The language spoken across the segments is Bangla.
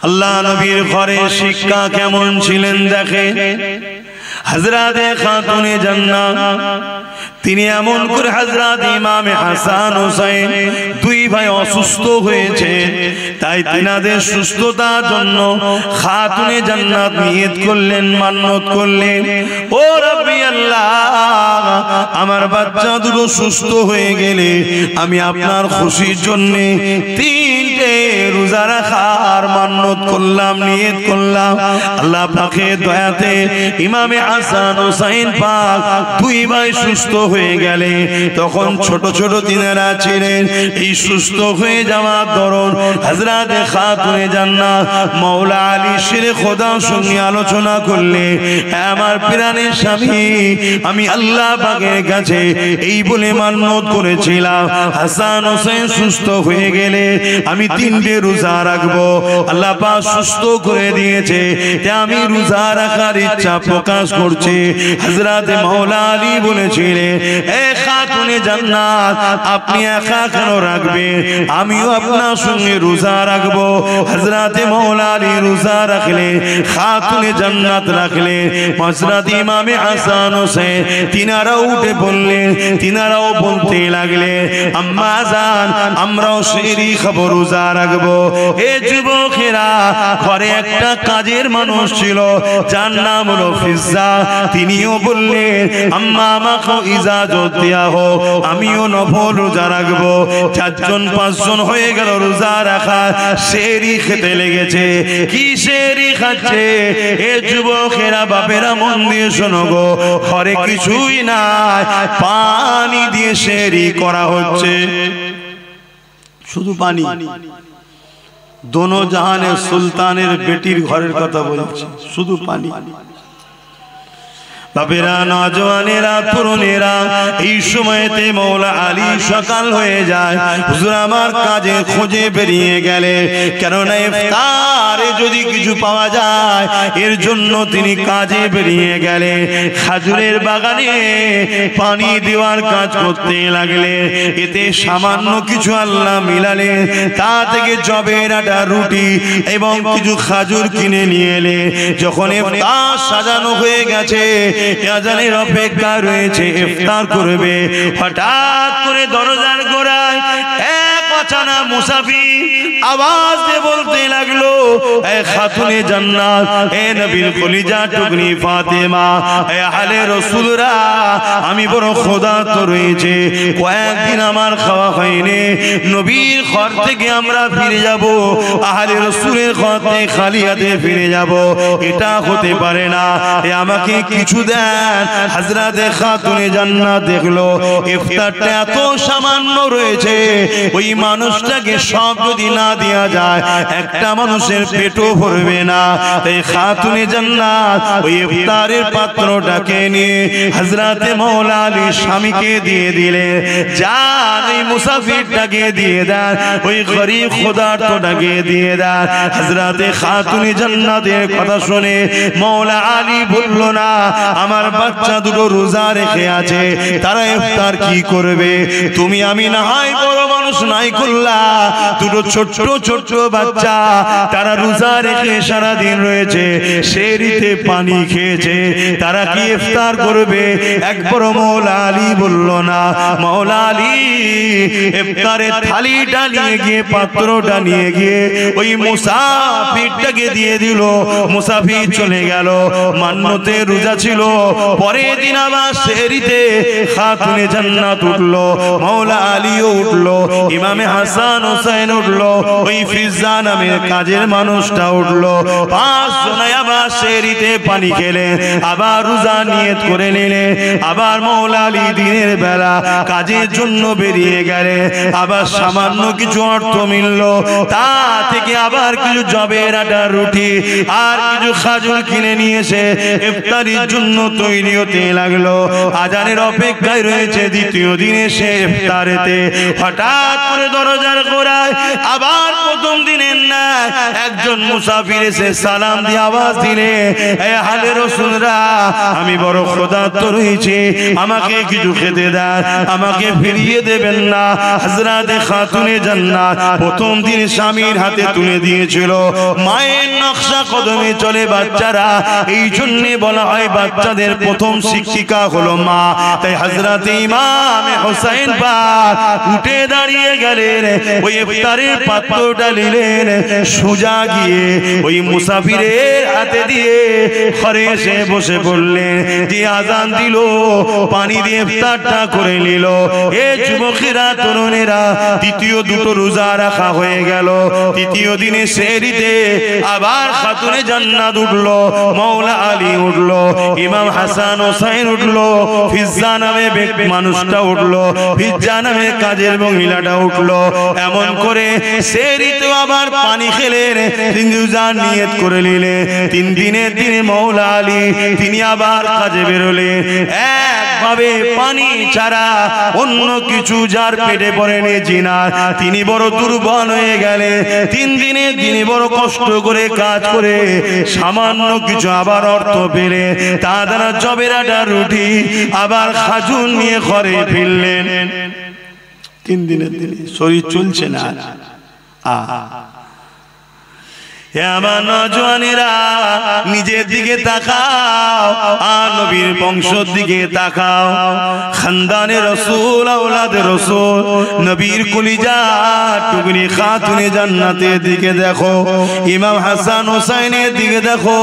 আল্লাহ নবীর ঘরে শিক্ষা কেমন ছিলেন দেখে। হযরতে খাতুনে জান্নাত তিনি এমন করে হযরত ইমামে হাসান হোসেন দুই ভাই অসুস্থ হয়েছে, তাই তিনাদের সুস্থতার জন্য খাতুনে জান্নাত নিয়ত করলেন, মান্নত করলেন, ও রব্বি আল্লাহ, আমার বাচ্চা দুটো সুস্থ হয়ে গেলে আমি আপনার খুশির জন্য তিনটে রোজা রাখার মান্নত করলাম, নিয়ত করলাম। আল্লাহ পাকের দয়াতে ইমামে হাসান হোসেন পাক দুই ভাই সুস্থ হয়ে গেলে, তখন ছোট ছোট তিনারা ছিলেন। এই সুস্থ হয়ে যাওয়ার দরুন হযরতে খাতুনে জান্নাত মাওলা আলী শেরে খোদার সঙ্গে আলোচনা করলে, আমার প্রাণের স্বামী, আমি আল্লাহ পাকের কাছে এই বলে মান্নত করেছিলাম, হাসান হোসেন সুস্থ হয়ে গেলে আমি তিনটে রোজা রাখবো। আল্লাহ পাক সুস্থ করে দিয়েছে, তাই আমি রোজা রাখার ইচ্ছা প্রকাশ করছি। হযরতে মাওলা আলী বলেছিলেন, এ খাতুনে জান্নাত, আপনি একা কেন রাখবেন, আমিও আপনার সঙ্গে রোজা রাখবো। হযরতে মাওলা আলী রোজা রাখলে, খাতুনে জান্নাত রাখলে, হযরত ইমামে হাসান হোসেন তিনারাও উঠে পড়লেন, তিনারাও বলতে লাগলে, আম্মা জান, আমরাও সেহরি খাবো, রোজা রাখবো। এ যুবকেরা, ঘরে একটা কাজের মানুষ ছিল, যার নাম হলো ফিজ্জা, তিনিও বললেন, আম্মা আমাকে ইজাজত দেয়া হোক, আমিও নফল রোজা রাখবো। চারজন পাঁচজন হয়ে গেল রোজা রাখা, সেহরি খেতে লেগেছে। কি সেহরি খাচ্ছে? এ যুবকেরা, বাপেরা, মন দিয়ে শোনো গো, ঘরে কিছুই নাই, পানি দিয়ে সেহরি করা হচ্ছে, শুধু পানি। দোনো জাহানের সুলতানের বেটির ঘরের কথা বলছি, শুধু পানি। বাপেরা, নওজওয়ানেরা, তরুণেরা, এই সময়তে মাওলা আলী সকাল হয়ে যায়। হুজুর আমার কাজে খোঁজে বেরিয়ে গেলে, কেননা ইফতারে যদি কিছু পাওয়া যায়, এর জন্য তিনি কাজে বেরিয়ে গেলে। খাজুরের বাগানে পানি দেওয়ার কাজ করতে লাগলে, এতে সামান্য কিছু আল্লাহ মিলালে, তা থেকে জবের আটা, রুটি এবং কিছু খাজুর কিনে নিয়ে এলে। যখন ইফতার সাজানো হয়ে গেছে, আজানের অপেক্ষা রয়েছে, ইফতার করবে, হঠাৎ করে দরজার গোড়ায় এক অচানা মুসাফির আওয়াজ দিয়ে বলতে লাগলো, এ খাতুনে জান্নাত, এ নবীর কলিজা টুকরি ফাতেমা, এ আহলে রাসূলরা, আমি বড় ক্ষুধার্ত রয়েছে, কয়েকদিন আমার খাওয়া হয়নি, নবীর ঘর থেকে আমরা ফিরে যাব, আহলে রাসূলের ঘর থেকে খালি হাতে ফিরে যাব, এটা হতে পারে না, এ আমাকে কিছু দেন। হযরতে খাতুনে জান্নাত দেখলো ইফতারটা এত সামান্য রয়েছে, ওই মানুষটাকে সব যদি না দেয়া যায়, একটা মানুষের পেটও ভরবে না। তাই খাতুনে জান্নাত ওই ইফতারের পাত্রটাকে নিয়ে হযরতে মাওলা আলীর স্বামীকে দিয়ে দিলে, যান এই মুসাফিরটাকে দিয়ে দেন, ওই গরীব ক্ষুধার্তটাকে দিয়ে দেন। হযরতে খাতুনে জান্নাতের কথা শুনে মাওলা আলী বলল, না, আমার বাচ্চা দুটো রোজা রেখে আছে, তারা ইফতার কি করবে? তুমি আমি না হয় বড় মানুষ নাই করলা, দুটো ছোট ছোট বাচ্চা, তারা রোজা রেখে সারা দিন রয়েছে, সেহরিতে পানি খেয়েছে, তারা কি ইফতার করবে? একবার মাওলা আলী বলল, না। মাওলা আলী ইফতারের থালিটা নিয়ে গিয়ে, পাত্রটা নিয়ে গিয়ে ওই মুসাফিরটাকে দিয়ে দিল। মুসাফির চলে গেল, মান্নতে রোজা ছিল, পরের দিন আবার সেহরিতে খাতুনে জান্নাত উঠলো, মাওলা আলীও উঠলো, ইমামে হাসান হোসেন উঠলো, ওই ফিজ্জা নামের কাজের মানুষটা উঠলো, পাঁচ জনায় আবার সেহরিতে পানি খেলে, আবার রোজা নিয়ত করে নিলে, আবার মাওলা আলী দিনের বেলা কাজের জন্য বেরিয়ে গেলে, আবার সামান্য কিছু অর্থ মিলল, তা থেকে আবার কিছু জবের আটা, রুটি আর কিছু খাজুর কিনে নিয়েছে, ইফতারির জন্য তৈরি হতে লাগলো। আজানের অপেক্ষায় রয়েছে দ্বিতীয় দিনে সে ইফতারেতে হঠাৎ করে দরজার গোড়ায় আবার প্রথম দিনের না একজন মুসাফির এসে সালাম দিয়ে আওয়াজ দিলে, এ আহলে রাসূলরা, আমি বড় ক্ষুধার্ত রয়েছি, আমাকে কিছু খেতে দেন, আমাকে ফিরিয়ে দেবেন না। হযরত খাতুনে জান্নাত প্রথম দিন স্বামীর হাতে তুলে দিয়েছিল। মায়ের নকশা কদমে চলে বাচ্চারা, এই জন্য বলা হয় বাচ্চাদের প্রথম শিক্ষিকা হলো মা। তাই হযরত ইমাম হোসেন পাক উঠে দাঁড়িয়ে গেলেন, ওই ইফতারের পাত্রটা নিলেন, সোজা গিয়ে ওই মুসাফিরের হাতে দিয়ে ঘরে এসে বসে পড়লেন। যে আজান দিল পানি দিয়ে ইফতারটা করে নিল। এ যুবকেরা, তরুণেরা, দ্বিতীয় দুটো রোজা রাখা হয়ে গেল। তৃতীয় দিনে সেহরিতে আবার খাতুনে জান্নাত উঠলো, মাওলা আলী উঠলো, ইমাম হাসান হোসেন উঠলো, ফিজ্জা নামে মানুষটা উঠলো, ফিজ্জা নামে কাজের মহিলাটা উঠলো। এমন করে সেহরিতে আবার পানি খেলেন, রোজার নিয়ত করে নিলেন। 3 দিনের দিনে মাওলা আলী তিনি আবার কাজে বেরোলেন। একভাবে পানি ছাড়া অন্য কিছু যার পেটে পড়েনি জিনার, তিনি বড় দুর্বল হয়ে গেলেন। 3 দিনে তিনি বড় কষ্ট করে কাজ করে সামান্য কিছু আবার অর্থ পেলে তা দ্বারা জবেরাটা রুটি আবার খাজুর নিয়ে ঘরে ফিরলেন। 3 দিনের দিনে শরীর চলছে না। আমার নওজওয়ানেরা, নিজের দিকে তাকাও আর নবীর বংশের দিকে তাকাও। খানদানে রাসূল, আওলাদে রাসূল, নবীর কলিজা টুকরি খাতুনে জান্নাতের দিকে দেখো, ইমাম হাসান হোসেনের দিকে দেখো,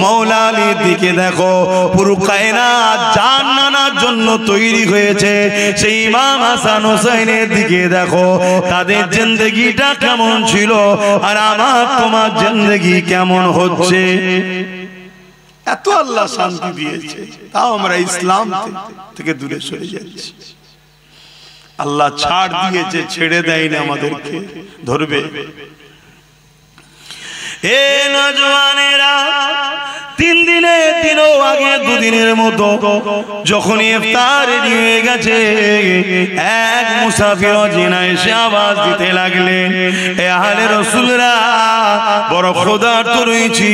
মাওলা আলীর দিকে দেখো। পুরো কায়নাত জান্নাতের জন্য তৈরি হয়েছে, সেই ইমাম হাসান হোসেনের দিকে দেখো। তাদের জিন্দেগিটা কেমন ছিল আর আমার তোমার জিন্দেগি কেমন হচ্ছে। এত আল্লাহ শান্তি দিয়েছে, তাও আমরা ইসলাম থেকে দূরে সরে যাচ্ছি। আল্লাহ ছাড় দিয়েছে, ছেড়ে দেয়নি আমাদেরকে, ধরবে। এ নওজওয়ানেরা, 3 দিনের দিনও আগে 2 দিনের মতো যখন ইফতার রেডি হয়ে গেছে, এক মুসাফির জিনা এসে আওয়াজ দিতে লাগলেন, এ আহলে রাসূলরা, বড় ক্ষুধার্ত রয়েছি,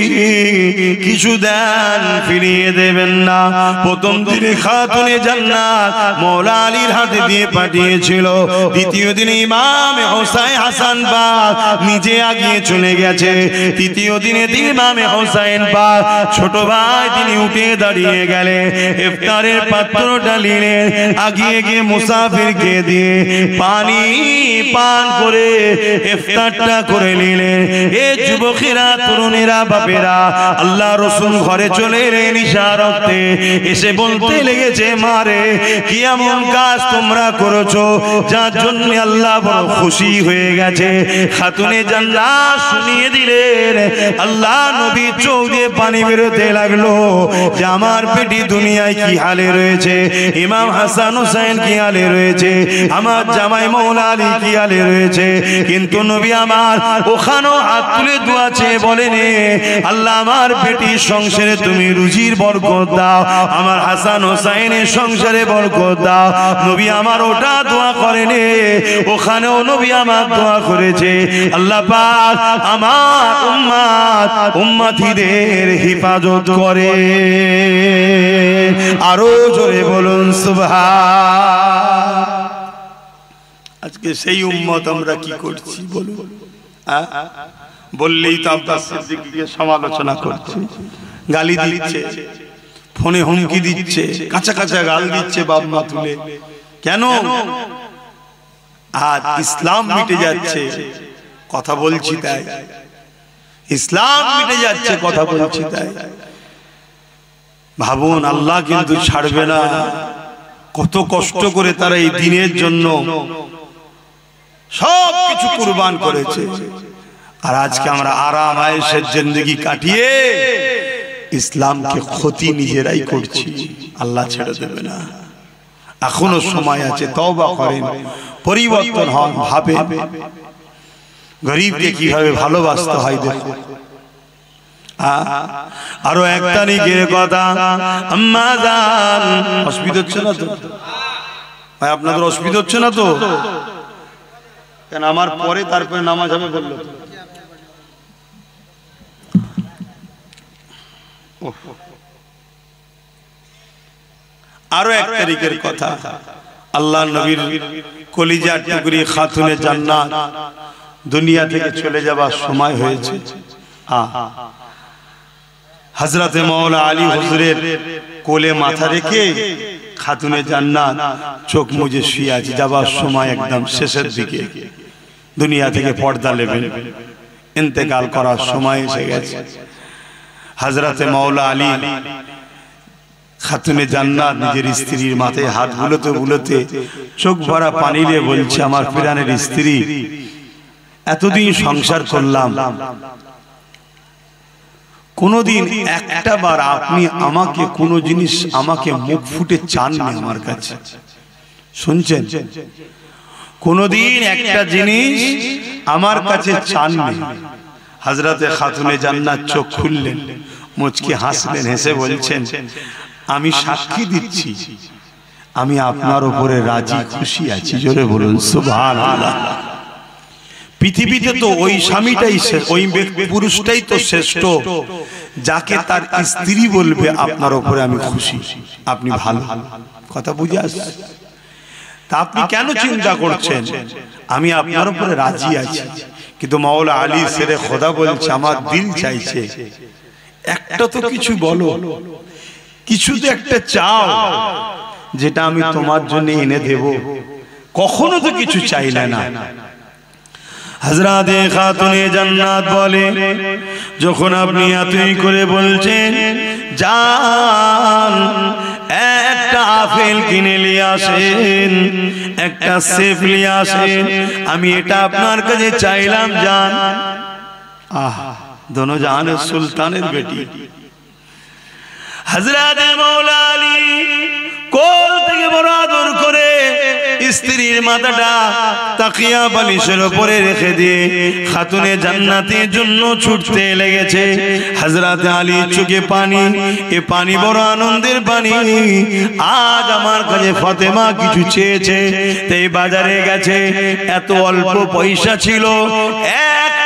কিছু দেন, ফিরিয়ে দেবেন না। প্রথম দিনে খাতুনে জান্নাত মাওলা আলীর হাতে দিয়ে পাঠিয়েছিল। দ্বিতীয় দিনে ইমাম হোসেন হাসান পাক নিজে আগিয়ে চলে গেছে। তৃতীয় দিনে ইমাম হোসেন পাক ছোট ভাই তিনি উঠে দাঁড়িয়ে গেলেন, ইফতারের পাত্রটা নিলেন, আগিয়ে গিয়ে মুসাফিরকে দিয়ে পানি পান করে ইফতারটা করে নিলেন। এ যুবকেরা, তরুণেরা, বাপেরা, আল্লাহ রাসূল ঘরে চলে এলেন ইশারাতে, এসে বলতে লেগেছে, মারে কি এমন কাজ তোমরা করেছো যার জন্য আল্লাহ বড় খুশি হয়ে গেছে। খাতুনে জান্নাত শুনিয়ে দিলেন, আল্লাহ নবী চোখ দিয়ে পানি বেরোতে লাগলো যে আমার পেটি দুনিয়ায় কি হালে রয়েছে, ইমাম হাসান হোসেন কি হালে রয়েছে, আমার জামাই মাওলা আলী কি হালে রয়েছে। কিন্তু নবী আমার ওখানেও হাত তুলে দোয়া চেয়ে বলেন, আল্লাহ আমার পেটির সংসারে তুমি রুজির বরকত দাও, আমার হাসান হোসেনের সংসারে বরকত দাও। নবী আমার ওটা দোয়া করেন, ওখানেও নবী আমার দোয়া করেছে, আল্লাহ পাক আমার উম্মতিদের হিফাজত করে। আরো জোরে বলুন সুবহান। আজকে সেই উম্মত আমরা কি করছি বলুন? বললেই তো আব্বাস সিদ্দিকীকে সমালোচনা করছে, গালি দিচ্ছে, ফোনে হুমকি দিচ্ছে, কাঁচা কাঁচা গাল দিচ্ছে বাপ মা তুলে। কেন? আজ ইসলাম মিটে যাচ্ছে, কথা বলছি তাই। ইসলাম মিটে যাচ্ছে, কথা বলছি তাই। ভাবুন, আল্লাহ কিন্তু ছাড়বে না। কত কষ্ট করে তারা এই দিনের জন্য সব কিছু কুরবান করেছে। আর আজকে আমরা আরাম আয়েশের জিন্দেগি কাটিয়ে ইসলামকে ক্ষতি নিজেরাই করছি। আল্লাহ ছেড়ে দেবে না, এখনো সময় আছে, তওবা করেন, পরিবর্তন হন, ভাবেন গরিবকে কিভাবে ভালোবাসতে হয়। দেখো আরো এক তারিখের কথা, আম্মা জান, অসুবিধা হচ্ছে না তো ভাই? আপনাদের অসুবিধা হচ্ছে না তো? কেন আমার পরে তারপরে নামাজ হবে বললো আরো 1 তারিখের কথা আল্লাহ নবীর কলিজার টুকরি খাতুনে জান্নাত দুনিয়া থেকে চলে যাবার সময় হয়েছে হযরতে মাওলা আলী হুজুরের কোলে মাথা রেখে খাতুনে জান্নাত চোখ মুজে শুয়ে আছে যাবার সময় একদম শেষের দিকে দুনিয়া থেকে পর্দা নেবেন ইন্তেকাল করার সময় এসে গেছে হযরতে মাওলা আলী খাতুনে জান্নাত নিজের স্ত্রীর মাথায় হাত বুলোতে বুলোতে চোখ ভরা পানি দিয়ে বলছে আমার প্রাণের স্ত্রী এতদিন সংসার করলাম কোনদিন একটা বার আপনি আমাকে কোন জিনিস আমাকে মুখ ফুটে চাননি আমার কাছে শুনছেন কোনদিন একটা জিনিস আমার কাছে চাননি হযরতে খাতুনে জান্নাত চোখ খুললেন মুচকি হাসলেন হেসে বলছেন আমি সাক্ষী দিচ্ছি আমি আপনার উপরে রাজি খুশি আছি জোরে বলুন সুবহানাল্লাহ পৃথিবীতে তো ওই স্বামীটাই ওই পুরুষটাই তো শ্রেষ্ঠ যাকে তার স্ত্রী বলবে আপনার উপরে আমি খুশি আপনি ভালো কথা বুঝে আসছে তা আপনি কেন চিন্তা করছেন আমি আপনার উপরে রাজি আছি কিন্তু মাওলা আলী শেরে খোদা বলছে আমার দিল চাইছে একটা তো কিছু বলো কিছু তো একটা চাও যেটা আমি তোমার জন্য এনে দেব কখনো তো কিছু চাইলে না হযরতে খাতুনে জান্নাত বলে যখন আপনি এতই করে বলছেন জান একটা আপেল কিনে নিয়ে আসেন একটা সেফ নিয়ে আসেন আমি এটা আপনার কাছে চাইলাম জান दोनों जहान सुल्तानेर बेटी हजरत मौला अली कोल থেকে বড় আদর করে স্ত্রীর মাথাটা তাকিয়া বালিশের উপরে রেখে দিয়ে খাতুনে জান্নাতের জন্য ছুটতে লেগেছে হযরত আলী চোখে পানি এ পানি বড় আনন্দের পানি আজ আমার কাছে ফাতেমা কিছু চেয়েছে তাই বাজারে গেছে এত অল্প পয়সা ছিল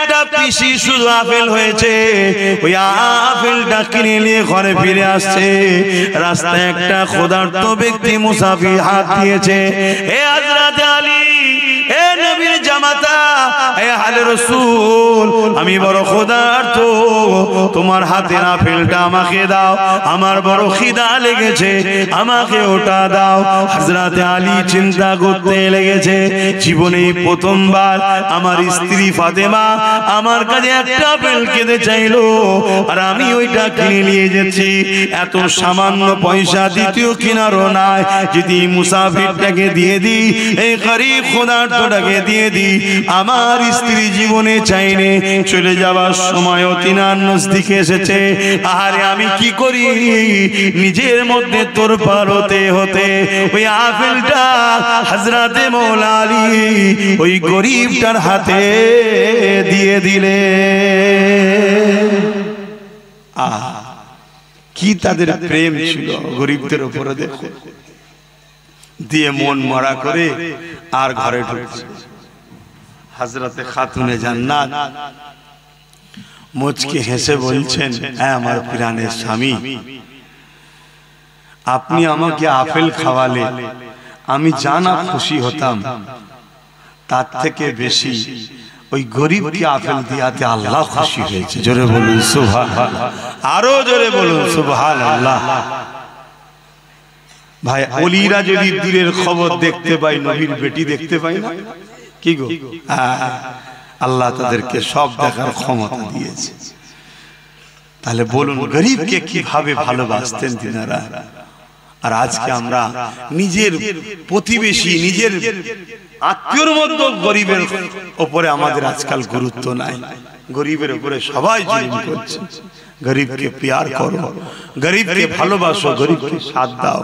একটা পিসি শুধু আপেল হয়েছে ওই আপেলটা কিনে নিয়ে ঘরে ফিরে আসছে রাস্তায় একটা ক্ষুধার্ত ব্যক্তি মুসাফির হাত দিয়েছে হে হযরত আলী হে নবীর জামাতা হে আলে রাসূল আমি বড় ক্ষুধার্ত তোমার হাতের আপেলটা আমাকে দাও আমার বড় খিদা লেগেছে আমাকে ওটা দাও হযরত আলী চিন্তা করতে লেগেছে জীবনে প্রথমবার আমার স্ত্রী ফাতেমা আমার কাছে একটা আপেল খেতে চাইলো আর আমি ওইটা কিনে নিয়ে যাচ্ছি এত সামান্য পয়সা দ্বিতীয় কিনারও নাই যদি মুসাফিরটাকে দিয়ে দিই এই গরীব ক্ষুধার্তটাকে দিয়ে দিই আমার স্ত্রী জীবনে চাইনে চলে যাবার সময় তিনার নজদিকে এসেছে আরে আমি কি করি নিজের মধ্যে তোরপার হতে হতে ওই আপেলটা হযরতে মাওলা আলী ওই গরীবটার হাতে দিয়ে দিলে কি তাদের প্রেম ছিল গরীবদের উপরে দেখো দিয়ে মন মরা করে আর ঘরে ঢুকছে হযরতে খাতুনে জান্নাত মুচকি হেসে বলছেন হ্যাঁ আমার প্রাণের স্বামী আপনি আমাকে আপেল খাওয়ালে আমি জানা খুশি হতাম তার থেকে বেশি ওই গরিবকে আপেল দিয়াতে আল্লাহ খুশি হয়েছে জোরে বলুন সুবহানাল্লাহ আরো জোরে বলুন সুবহানাল্লাহ ভাই ওলিরা যদি দূরের খবর দেখতে পায় নবীর বেটি দেখতে পায় না কি গো আল্লাহ তাদেরকে সব দেখার ক্ষমতা দিয়েছে তাহলে বলুন গরিবকে কিভাবে ভালোবাসতেন তিনারা আর আজকে আমরা নিজের প্রতিবেশী নিজের আত্মীয়র মধ্যে গরিবের উপরে আমাদের আজকাল গুরুত্ব নাই গরিবের উপরে সবাই জুলুম করছে গরিবকে প্যার করো গরিবকে ভালোবাসো গরিবকে সাথ দাও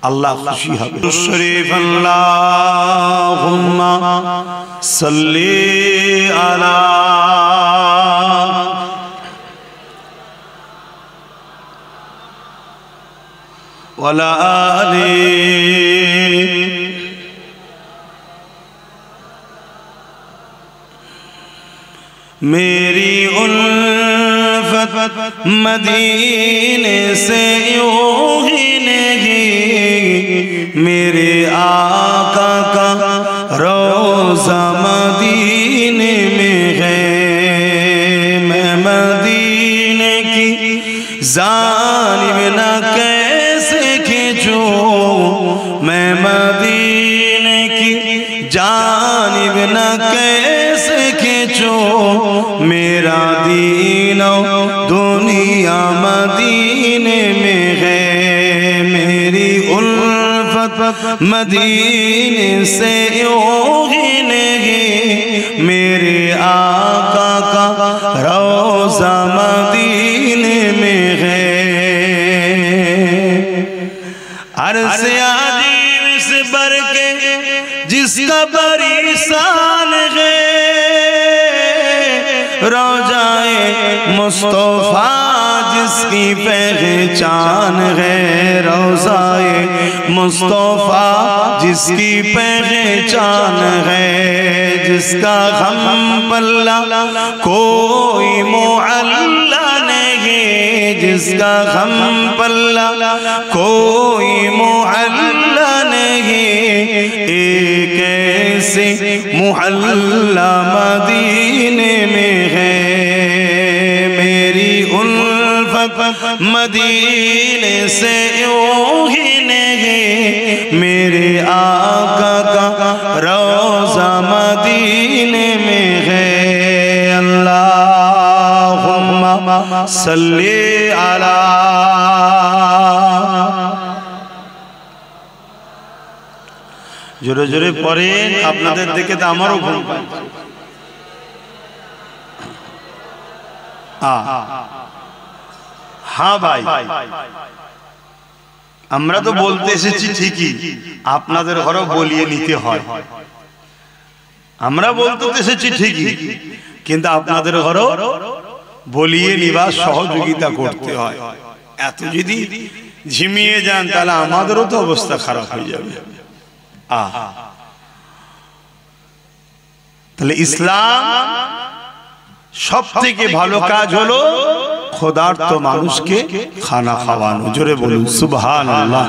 আল্লাহ খুশি হবে শরীফ আল্লাহুম্মা সাল্লি আলা ওয়ালা আলি मेरी उल्फत मदीने से यूं ही नहीं, मेरे आका का रोज़ा मदीने में है। मैं मदीने की जानिब न कैसे खींचूं, मैं मदीने की जानिब न कैसे खींचूं, मेरा दीनो दुनिया मदीने में है। मेरी उल्फत मदीने से यूं ही नहीं, मेरे आका का रोज़ा मदीने में है। अर्ज़ अजीब से बढ़ के जिसका बड़ी शान है, रोज़ाए मुस्तफ़ा जिसकी पहचान है, रोज़ाए मुस्तफ़ा जिसकी पहचान है, जिसका हम पल्ला कोई मुअल्ला नहीं, जिसका हम पल्ला कोई मुअल्ला नहीं, एक ऐसे मुहल्ला मदीने में है। मेरी उल्फत मदीने से यूं ही नहीं, मेरे आका का रोज़ा मदीने में है। अल्लाहुम्मा सल्ली अला। जोरे जोरे पढ़ेन, आपनादेर देखे तो आमारो घुम पाচ্ছে। हाँ भाई, আমরা তো বলতে এসেছি ঠিকই, আপনাদের ঘরেও বলিয়ে নিতে হয়। আমরা বলতে এসেছি ঠিকই, কিন্তু আপনাদের ঘরেও বলিয়ে নিবার সহযোগিতা করতে হয়। এত যদি ঝিমিয়ে যান তাহলে আমাদেরও তো অবস্থা খারাপ হয়ে যাবে। তাহলে ইসলাম সবথেকে ভালো কাজ হলো ক্ষুধার্ত মানুষকে খানা খাওয়ানো। জোরে বলুন সুবহানাল্লাহ।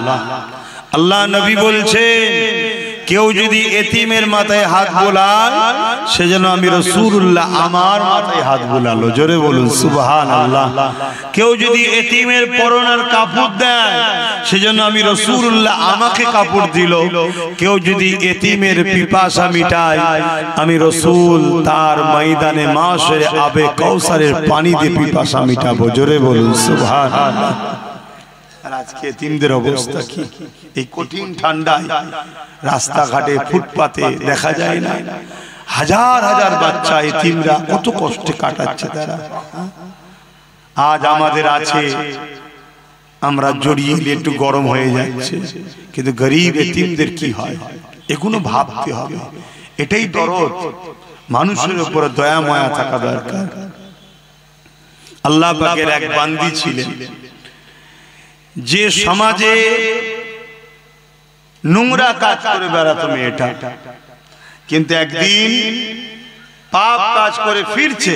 আল্লাহ নবী বলছেন, কেউ যদি এতিমের মাথায় হাত বোলায় সেজন্য আমি রাসূলুল্লাহ আমার মাথায় হাত বোলালো। জোরে বলুন সুবহানাল্লাহ। কেউ যদি এতিমের পরনের কাপড় দেয় সেজন্য আমি রাসূলুল্লাহ আমাকে কাপড় দিল। কেউ যদি এতিমের পিপাসা মিটায় আমি রাসূল তার ময়দানে মাশরে আবে কাউসারের পানি দিয়ে পিপাসা মিটাবো। জোরে বলুন সুবহানাল্লাহ। আর আজকে এতিমদের অবস্থা কি? এই কঠিন ঠান্ডায় রাস্তাঘাটে ফুটপাতে দেখা যায় না, হাজার হাজার বাচ্চা এতিমরা কত কষ্টে কাটাচ্ছে তারা। আজ আমাদের আছে, আমরা জড়িয়ে একটু গরম হয়ে যাচ্ছে, কিন্তু গরিব এতিমদের কি হয় এগুলো ভাবতে হবে। এটাই দরদ, মানুষের উপরে দয়া মায়া থাকা দরকার। আল্লাহ পাকের এক বান্দি ছিলেন যে সমাজে নোংরা কাজ করে বেড়াতো মেয়েটা, কিন্তু একদিন পাপ কাজ করে ফিরছে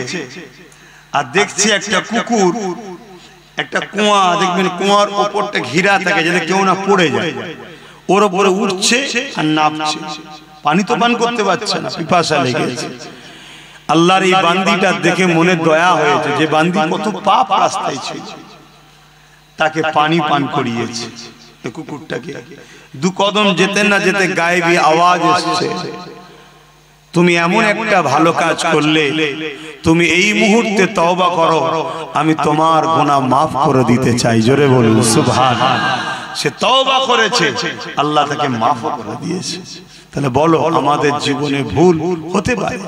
আর দেখছে একটা কুকুর একটা কুয়া, দেখবেন কুয়ার উপরটা ঘিরা থাকে যাতে কেউ না পড়ে যায়, ওর উপরে উঠছে আর নামছে। পানি তো পান করতে পারছে না, পিপাসা লেগেছে। আল্লাহর এই বান্দিটা দেখে মনে দয়া হয়েছে, যে বান্দি কত পাপ রাস্তায় ছিল, তাকে পানি পান করিয়েছে। কুকুরটাকে দু কদম যেতে না যেতে গায়েবী আওয়াজ এসেছে, তুমি এমন একটা ভালো কাজ করলে, তুমি এই মুহূর্তে তওবা করো, আমি তোমার গুনাহ মাফ করে দিতে চাই। জোরে বলুন সুবহানাল্লাহ। সে তওবা করেছে, আল্লাহ তাকে মাফ করে দিয়েছে। তাহলে বলো, আমাদের জীবনে ভুল হতে পারে।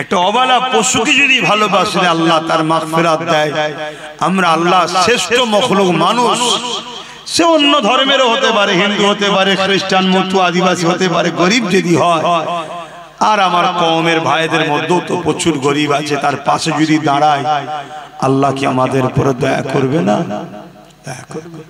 একটা অবলা পশুকে যদি ভালোবাসলে আল্লাহ তার মাগফিরাত দেয়। আমরা আল্লাহ শ্রেষ্ঠ মখলুক মানুষ, সে অন্য ধর্মেরও হতে পারে, হিন্দু হতে পারে, খ্রিস্টান, মতু, আদিবাসী হতে পারে, গরিব যদি হয়। আর আমার কওমের ভাইদের মধ্যেও তো প্রচুর গরিব আছে, তার পাশে যদি দাঁড়ায় আল্লাহ কি আমাদের উপর দয়া করবে না? দয়া করবে।